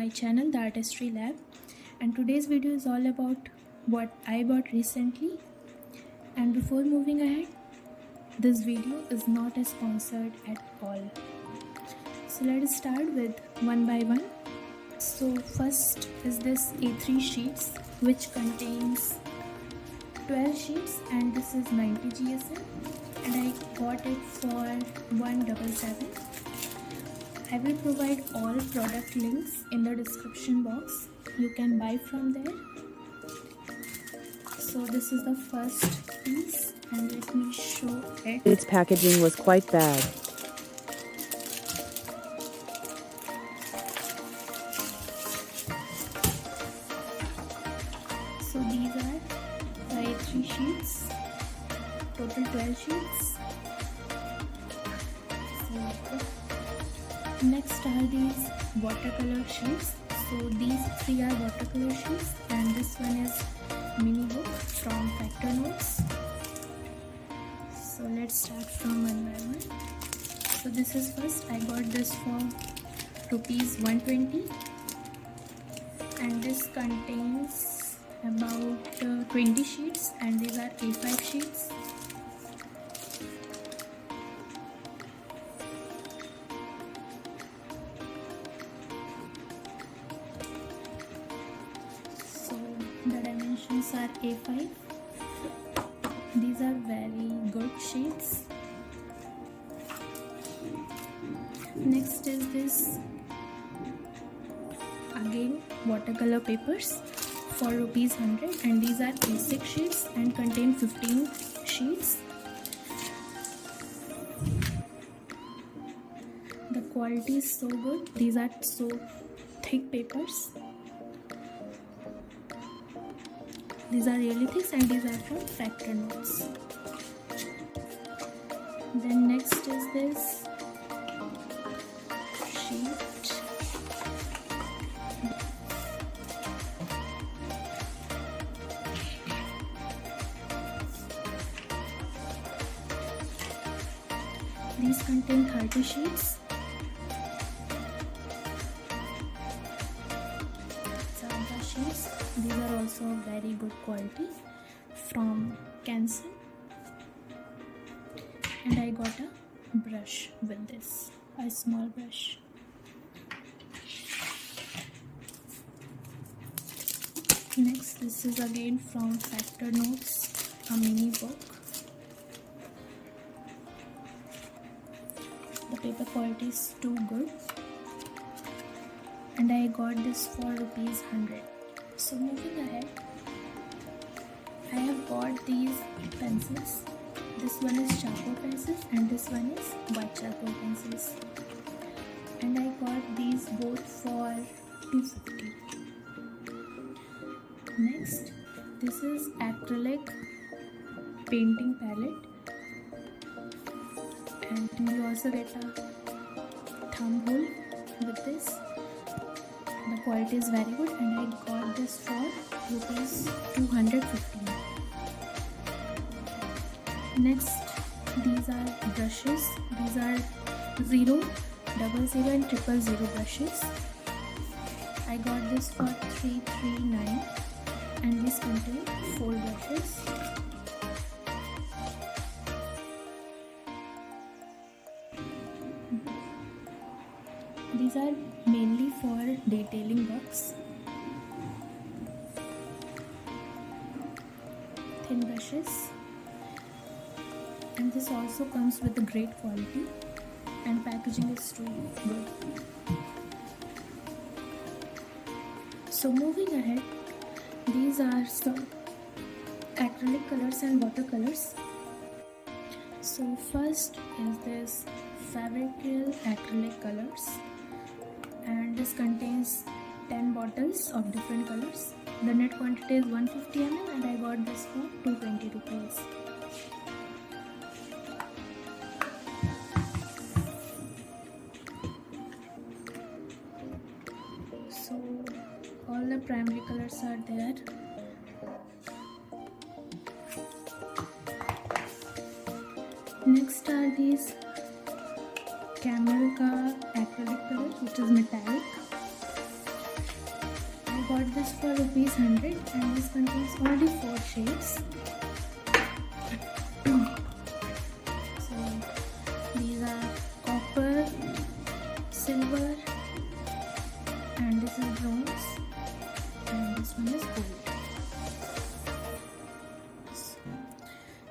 my channel, the Artistry Lab, and today's video is all about what I bought recently. And before moving ahead, this video is not sponsored at all. So let's start with one by one. So first is this A3 sheets, which contains 12 sheets, and this is 90 GSM, and I got it for 177. I will provide all product links in the description box. You can buy from there. So this is the first piece, and let me show it. Its packaging was quite bad. So these are the A3 sheets, total 12 sheets. Next are these watercolor sheets. So these three are watercolor sheets, and this one is mini book from Factor Notes. So let's start from one by one. So this is first, I got this for rupees 120, and this contains about 20 sheets, and these are A5 sheets. The dimensions are A5. These are very good sheets. Next is this, again watercolor papers for rupees 100, and these are A6 sheets and contain 15 sheets. The quality is so good. These are so thick papers. These are really thick, and these are from Factor Notes. Then next is this sheet. These contain 30 sheets. Sheets. These are also very good quality from Canson, and I got a brush with this, a small brush. Next, this is again from Factor Notes, a mini book. The paper quality is too good, and I got this for rupees 100. So moving ahead, I have got these pencils. This one is charcoal pencils, and this one is white charcoal pencils. And I got these both for 250. Next, this is acrylic painting palette, and you also get a thumb hole with this. The quality is very good, and I got this for rupees 215. Next, these are brushes. These are 0, 00, and 000 brushes. I got this for 339, and this contains 4 brushes. These are mainly for detailing works. Thin brushes, and this also comes with a great quality, and packaging is too good. So moving ahead, these are some acrylic colors and watercolors. So first is this Fabricil acrylic colors, and this contains 10 bottles of different colors. The net quantity is 150 ml, and I got this for 220 rupees. So all the primary colors are there. Next are these camel ka acrylic color, which is metallic, got this for rupees 100 and this contains only 4 shades. So these are copper, silver, and this is bronze, and this one is gold.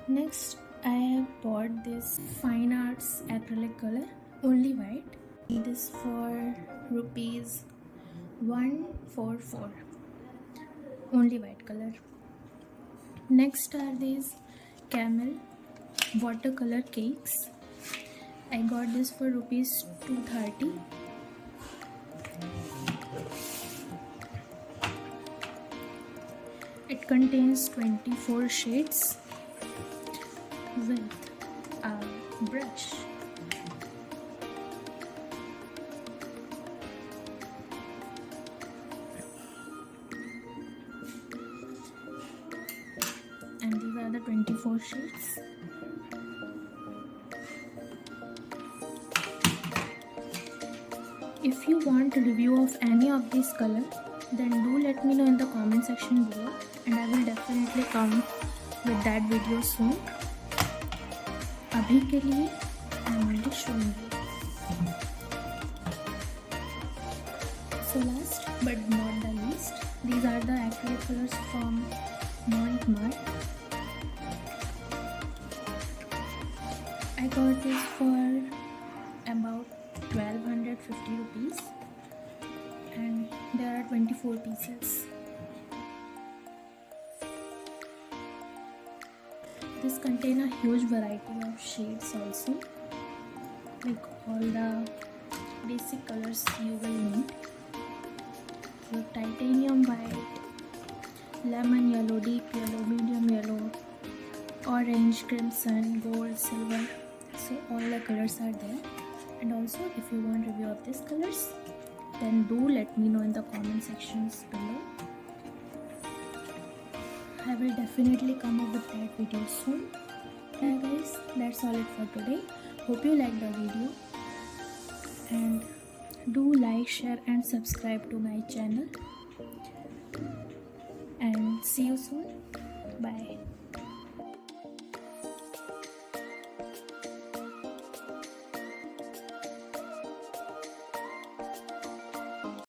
Next, I have bought this Fine Arts acrylic color, only white. It is for rupees 144, only white color. Next are these camel watercolor cakes. I got this for rupees 230. It contains 24 shades with a brush. And these are the 24 shades. If you want a review of any of these colors, then do let me know in the comment section below, and I will definitely come with that video soon. अभी के लिए I am only showing you. So last but not the least, these are the acrylic colors from Montmartre. I got this for about 1250 rupees and there are 24 pieces. This contains a huge variety of shades also, like all the basic colors you will need. So titanium white, lemon yellow, deep yellow, medium yellow, orange, crimson, gold, silver. So all the colors are there. And also if you want review of these colors, then do let me know in the comment sections below. I will definitely come up with that video soon. Yeah guys, that's all it for today. Hope you liked the video, and do like, share and subscribe to my channel, and see you soon. Bye.